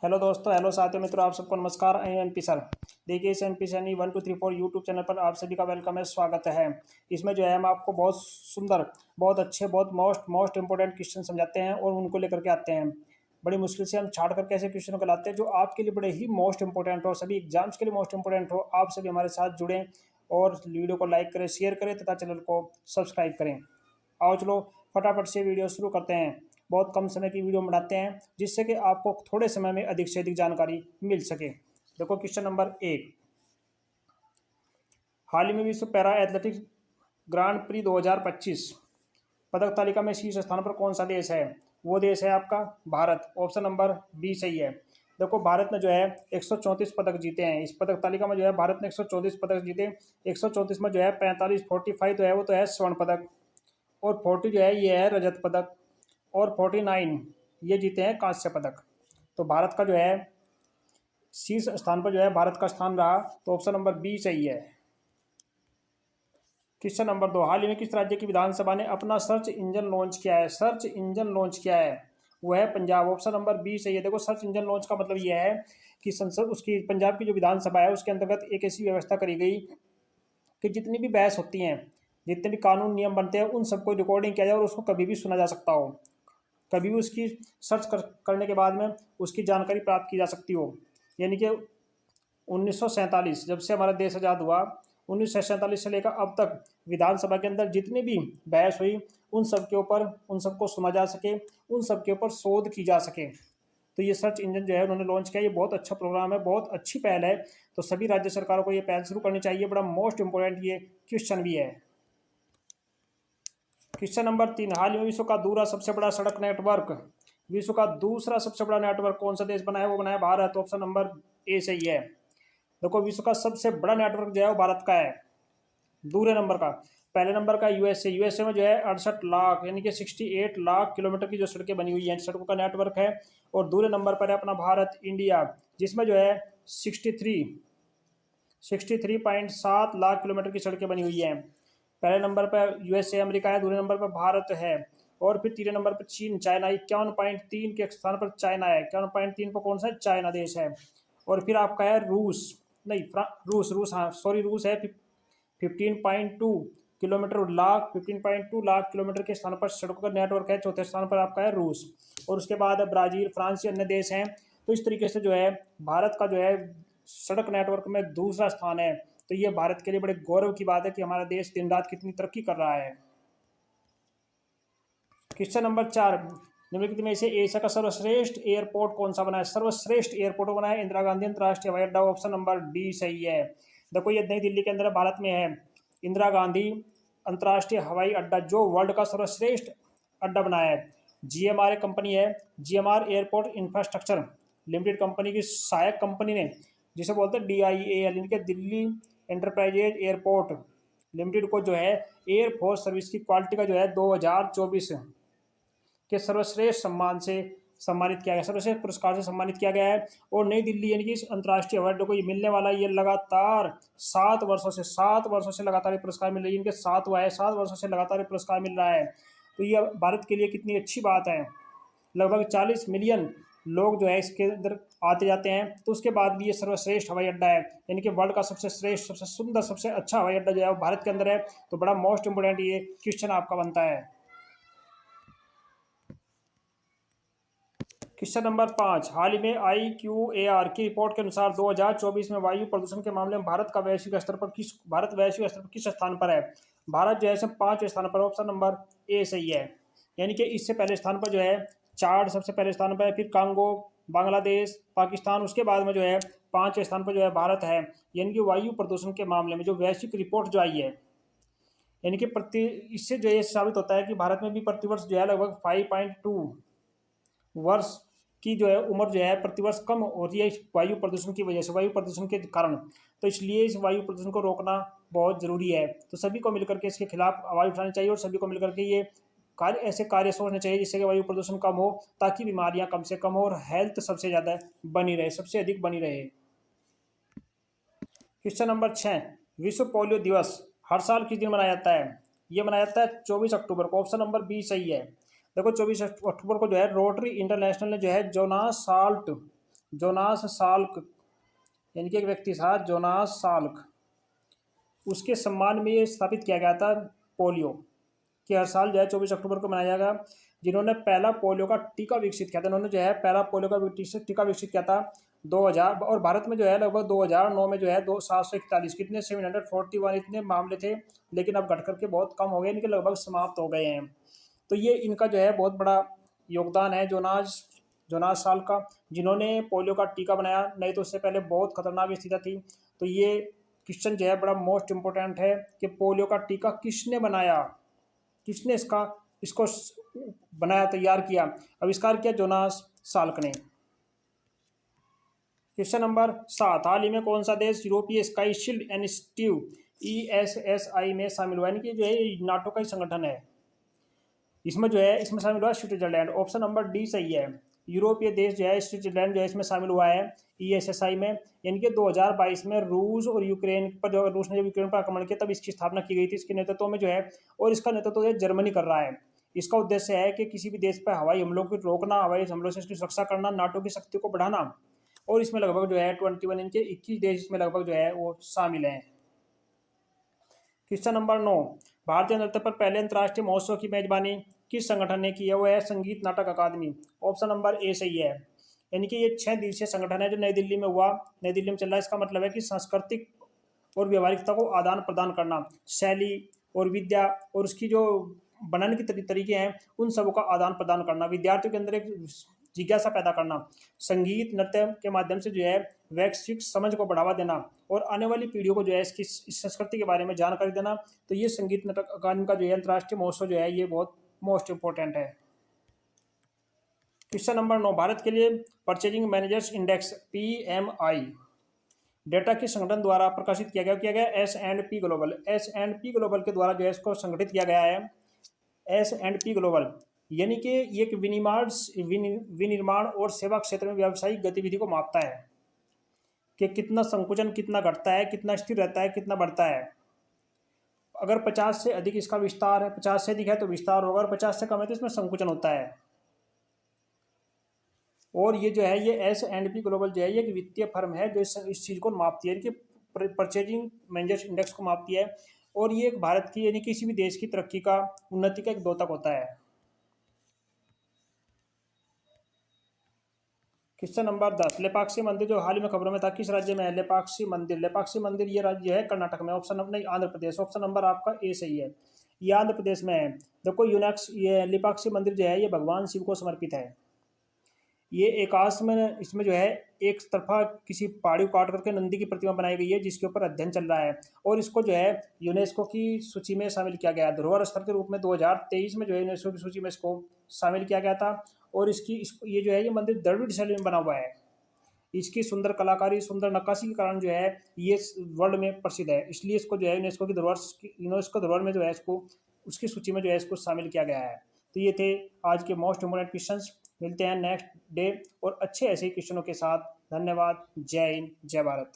Hello दोस्तों, hello साथियों, मित्रों, आप सबको नमस्कार। I am P sir. देखिए, इस M P Saini 1 2 3 4 YouTube channel पर आप सभी का वेलकम है, स्वागत है। इसमें जो है हम आपको बहुत सुंदर, बहुत अच्छे, बहुत मोस्ट मोस्ट इंपॉर्टेंट क्वेश्चन समझाते हैं और उनको लेकर के आते हैं। बड़ी मुश्किल से हम छाड़ करके ऐसे क्वेश्चनों को लाते हैं जो आपके लिए बड़े ही मोस्ट इंपॉर्टेंट हो, सभी एग्जाम्स के लिए मोस्ट इंपॉर्टेंट हो। आप सभी हमारे साथ जुड़ें और वीडियो को लाइक करें, शेयर करें तथा चैनल को सब्सक्राइब करें। आओ चलो फटाफट से वीडियो शुरू करते हैं। बहुत कम समय की वीडियो बनाते हैं जिससे कि आपको थोड़े समय में अधिक से अधिक जानकारी मिल सके। देखो क्वेश्चन नंबर 1। हाल ही में विश्व पैरा एथलेटिक्स ग्रांड प्री 2025 पदक तालिका में शीर्ष स्थान पर कौन सा देश है? वो देश है आपका भारत। ऑप्शन नंबर बी सही है। देखो, भारत ने जो है 134 पदक जीते हैं। इस पदक तालिका में जो है भारत ने 134 पदक जीते। 134 में जो है 45 जो है वो तो है स्वर्ण पदक, और 40 जो है ये है रजत पदक, और 49 ये जीते हैं कांस्य पदक। तो भारत का जो है शीर्ष स्थान पर जो है भारत का स्थान रहा, तो ऑप्शन नंबर बी सही है। Question number 2। हाल ही में किस राज्य की विधानसभा ने अपना सर्च इंजन लॉन्च किया है? सर्च इंजन लॉन्च किया है, वो है पंजाब। ऑप्शन नंबर बी सही है। देखो, सर्च इंजन लॉन्च का मतलब यह है कि संसद उसकी पंजाब की जो विधानसभा है उसके अंतर्गत एक ऐसी व्यवस्था करी गई कि जितनी भी बहस होती हैं, जितने भी कानून नियम बनते हैं, उन सबको रिकॉर्डिंग किया जाए और उसको कभी भी सुना जा सकता हो, कभी भी उसकी करने के बाद में उसकी जानकारी प्राप्त की जा सकती हो। यानी कि 1947 जब से हमारा देश आज़ाद हुआ, 1947 से लेकर अब तक विधानसभा के अंदर जितनी भी बहस हुई, उन सब के ऊपर उन सबको सुना जा सके, उन सब के ऊपर शोध की जा सके। तो ये सर्च इंजन जो है उन्होंने लॉन्च किया। ये बहुत अच्छा प्रोग्राम है, बहुत अच्छी पहल है। तो सभी राज्य सरकारों को ये पहल शुरू करनी चाहिए। बड़ा मोस्ट इंपोर्टेंट ये क्वेश्चन भी है। Question number 3। हाल ही में विश्व का दूसरा सबसे बड़ा सड़क नेटवर्क, विश्व का दूसरा सबसे बड़ा नेटवर्क कौन सा देश बनाया? वो बनाया भारत। ऑप्शन नंबर ए सही है। देखो, विश्व का सबसे बड़ा नेटवर्क जो है वो भारत का है, दूसरे नंबर का। पहले नंबर का यूएसए। यूएसए में जो है 68 लाख यानी कि 68 लाख किलोमीटर की जो सड़कें बनी हुई हैं, सड़कों का नेटवर्क है। और दूसरे नंबर पर है अपना भारत, इंडिया, जिसमें जो है 63.7 लाख किलोमीटर की सड़कें बनी हुई हैं। पहले नंबर पर यूएसए अमेरिका है, दूसरे नंबर पर भारत है, और फिर तीसरे नंबर पर चीन, चाइना 51.3 के स्थान पर चाइना है। 51.3 पर कौन सा है? चाइना देश है। और फिर आपका है रूस, नहीं रूस, हाँ सॉरी, रूस है 15.2 किलोमीटर लाख 15.2 लाख किलोमीटर के स्थान पर सड़कों का नेटवर्क है। चौथे स्थान पर आपका है रूस, और उसके बाद है ब्राजील, फ्रांस, अन्य देश हैं। तो इस तरीके से जो है भारत का जो है सड़क नेटवर्क में दूसरा स्थान है। तो ये भारत के लिए बड़े गौरव की बात है कि हमारा देश दिन रात कितनी तरक्की कर रहा है। Question number 4। निम्नलिखित में से एशिया का सर्वश्रेष्ठ एयरपोर्ट कौन सा बना है? सर्वश्रेष्ठ एयरपोर्ट बना है इंदिरा गांधी अंतर्राष्ट्रीय हवाई अड्डा। ऑप्शन नंबर डी सही है। देखो, ये नई दिल्ली के अंदर भारत में है, इंदिरा गांधी अंतर्राष्ट्रीय हवाई अड्डा, जो वर्ल्ड का सर्वश्रेष्ठ अड्डा बनाया है। जीएमआर कंपनी है, GMR airport infrastructure limited company की सहायक कंपनी ने, जिसे बोलते हैं DIAL, इनके दिल्ली एंटरप्राइजेज एयरपोर्ट लिमिटेड को जो है एयरफोर्स सर्विस की क्वालिटी का जो है 2024 के सर्वश्रेष्ठ सम्मान से सम्मानित किया गया, सर्वश्रेष्ठ पुरस्कार से सम्मानित किया गया है। और नई दिल्ली यानी कि इस अंतर्राष्ट्रीय हवाई अड्डे को ये मिलने वाला, ये लगातार 7 वर्षों से लगातार ये पुरस्कार मिल रही है। इनके 7वां है, 7 वर्षों से लगातार ये पुरस्कार मिल रहा है। तो ये भारत के लिए कितनी अच्छी बात है। लगभग 40 मिलियन लोग जो है इसके अंदर आते जाते हैं, तो उसके बाद भी ये सर्वश्रेष्ठ हवाई अड्डा है, यानी कि वर्ल्ड का सबसे श्रेष्ठ, सबसे सुंदर, सबसे अच्छा हवाई अड्डा जो है वो भारत के अंदर है। तो बड़ा मोस्ट इंपोर्टेंट ये क्वेश्चन आपका बनता है। Question number 5। हाल ही में IQAR की रिपोर्ट के अनुसार 2024 में वायु प्रदूषण के मामले में भारत वैश्विक स्तर पर किस स्थान पर है? भारत जो है 5वें स्थान पर। ऑप्शन नंबर ए सही है। यानी कि इससे पहले स्थान पर जो है चाड सबसे पहले स्थान पर है, फिर कांगो, बांग्लादेश, पाकिस्तान, उसके बाद में जो है 5वें स्थान पर जो है भारत है। यानी कि वायु प्रदूषण के मामले में जो वैश्विक रिपोर्ट जो आई है, यानी कि इससे जो है साबित होता है कि भारत में भी प्रतिवर्ष जो है लगभग 5.2 वर्ष की जो है उम्र जो है प्रतिवर्ष कम हो रही है इस वायु प्रदूषण की वजह से, वायु प्रदूषण के कारण। तो इसलिए इस वायु प्रदूषण को रोकना बहुत ज़रूरी है। तो सभी को मिलकर के इसके खिलाफ आवाज़ उठानी चाहिए, और सभी को मिलकर के ये ऐसे कार्य सोचने चाहिए जिससे कि वायु प्रदूषण कम हो, ताकि बीमारियां कम से कम हो और हेल्थ सबसे ज़्यादा बनी रहे, सबसे अधिक बनी रहे। Question number 6। विश्व पोलियो दिवस हर साल किस दिन मनाया जाता है? ये मनाया जाता है 24 अक्टूबर को। ऑप्शन नंबर बी सही है। देखो, 24 अक्टूबर को जो है रोटरी इंटरनेशनल ने जो है जोनास साल्ट जोनास साल्क, यानी कि एक व्यक्ति था जोनास साल्क, उसके सम्मान में ये स्थापित किया गया था पोलियो कि हर साल जो है 24 अक्टूबर को मनाया जाएगा। जिन्होंने पहला पोलियो का टीका विकसित किया था, उन्होंने जो है पहला पोलियो का टीका विकसित किया था 2000, और भारत में जो है लगभग 2009 में जो है 741 कितने 741 इतने मामले थे, लेकिन अब घट करके बहुत कम हो गए, इनके लगभग समाप्त हो गए हैं। तो ये इनका जो है बहुत बड़ा योगदान है जोनास साल का, जिन्होंने पोलियो का टीका बनाया, नहीं तो उससे पहले बहुत खतरनाक स्थिति थी। तो ये क्वेश्चन जो है बड़ा मोस्ट इम्पोर्टेंट है कि पोलियो का टीका किसने बनाया, किसने इसको बनाया, तैयार किया, आविष्कार किया, जोनास साल्क ने। क्वेश्चन नंबर 7, हाल ही में कौन सा देश यूरोपीय स्काई शील्ड इंस्टीट्यूट ESSI में शामिल हुआ, यानी कि जो है नाटो का ही संगठन है, इसमें जो है इसमें शामिल हुआ स्विट्जरलैंड। ऑप्शन नंबर डी सही है, यूरोपीय देश जो है स्विट्जरलैंड जो है इसमें शामिल हुआ है ESSI में, यानी कि 2022 में रूस और यूक्रेन पर, जो रूस ने जब यूक्रेन पर आक्रमण किया तब इसकी स्थापना की गई थी, इसके नेतृत्व में जो है, और इसका नेतृत्व जो है जर्मनी कर रहा है। इसका उद्देश्य है कि किसी भी देश पर हवाई हमलों को रोकना, हवाई हमलों से इसकी सुरक्षा करना, नाटो की शक्ति को बढ़ाना, और इसमें लगभग जो है 21 इनके 21 देश इसमें लगभग जो है वो शामिल हैं। क्वेश्चन नंबर 9, भारतीय नृत्य पर पहले अंतर्राष्ट्रीय महोत्सव की मेजबानी किस संगठन ने की है, वो है संगीत नाटक अकादमी। ऑप्शन नंबर ए सही है, यानी कि ये 6 दिवसीय संगठन है जो नई दिल्ली में हुआ, नई दिल्ली में चल रहा है। इसका मतलब है कि सांस्कृतिक और व्यवहारिकता को आदान प्रदान करना, शैली और विद्या और उसकी जो बनाने के तरीके हैं उन सबों का आदान प्रदान करना, विद्यार्थियों के अंदर एक जिज्ञासा पैदा करना, संगीत नृत्य के माध्यम से जो है वैश्विक समझ को बढ़ावा देना, और आने वाली पीढ़ियों को जो है इसकी इस संस्कृति के बारे में जानकारी देना। तो ये संगीत नाटक अकादमी का जो है अंतर्राष्ट्रीय महोत्सव जो है ये बहुत मोस्ट इंपॉर्टेंट है। क्वेश्चन नंबर 9, भारत के लिए purchasing managers index PMI data किस संगठन द्वारा प्रकाशित किया गया S&P ग्लोबल। S&P ग्लोबल के द्वारा जो है इसको संगठित किया गया है। S&P ग्लोबल यानी कि ये एक विनिर्माण और सेवा क्षेत्र में व्यावसायिक गतिविधि को मापता है कि कितना संकुचन, कितना घटता है, कितना स्थिर रहता है, कितना बढ़ता है। अगर 50 से अधिक इसका विस्तार है, 50 से अधिक है तो विस्तार होगा, और 50 से कम है तो इसमें संकुचन होता है। और ये जो है ये S&P ग्लोबल जो है ये एक वित्तीय फर्म है जो इस चीज़ को मापती है, कि परचेजिंग मैनेजर्स इंडेक्स को मापती है, और ये एक भारत की यानी किसी भी देश की तरक्की का, उन्नति का एक द्योतक होता है। क्वेश्चन नंबर 10, लेपाक्षी मंदिर जो हाल ही में खबरों में था किस राज्य में है। लेपाक्षी मंदिर ये राज्य है कर्नाटक में। ऑप्शन नंबर नहीं, आंध्र प्रदेश। ऑप्शन नंबर आपका ए सही है, ये आंध्र प्रदेश में है। देखो ये लेपाक्षी मंदिर जो है ये भगवान शिव को समर्पित है। ये एकाश में इसमें जो है एक तरफा किसी पहाड़ी को काट करके नंदी की प्रतिमा बनाई गई है जिसके ऊपर अध्ययन चल रहा है, और इसको जो है यूनेस्को की सूची में शामिल किया गया है, धरोहर स्थल के रूप में 2023 में जो है यूनेस्को की सूची में इसको शामिल किया गया था। और ये जो है ये मंदिर द्रविड़ शैली में बना हुआ है। इसकी सुंदर कलाकारी, सुंदर नक्काशी के कारण जो है ये वर्ल्ड में प्रसिद्ध है, इसलिए इसको जो है यूनेस्को धरोहर में जो है इसको उसकी सूची में जो है इसको शामिल किया गया है। तो ये थे आज के मोस्ट इम्पोर्टेंट क्वेश्चंस। मिलते हैं नेक्स्ट डे और अच्छे ऐसे क्वेश्चनों के साथ। धन्यवाद। जय हिंद, जय भारत।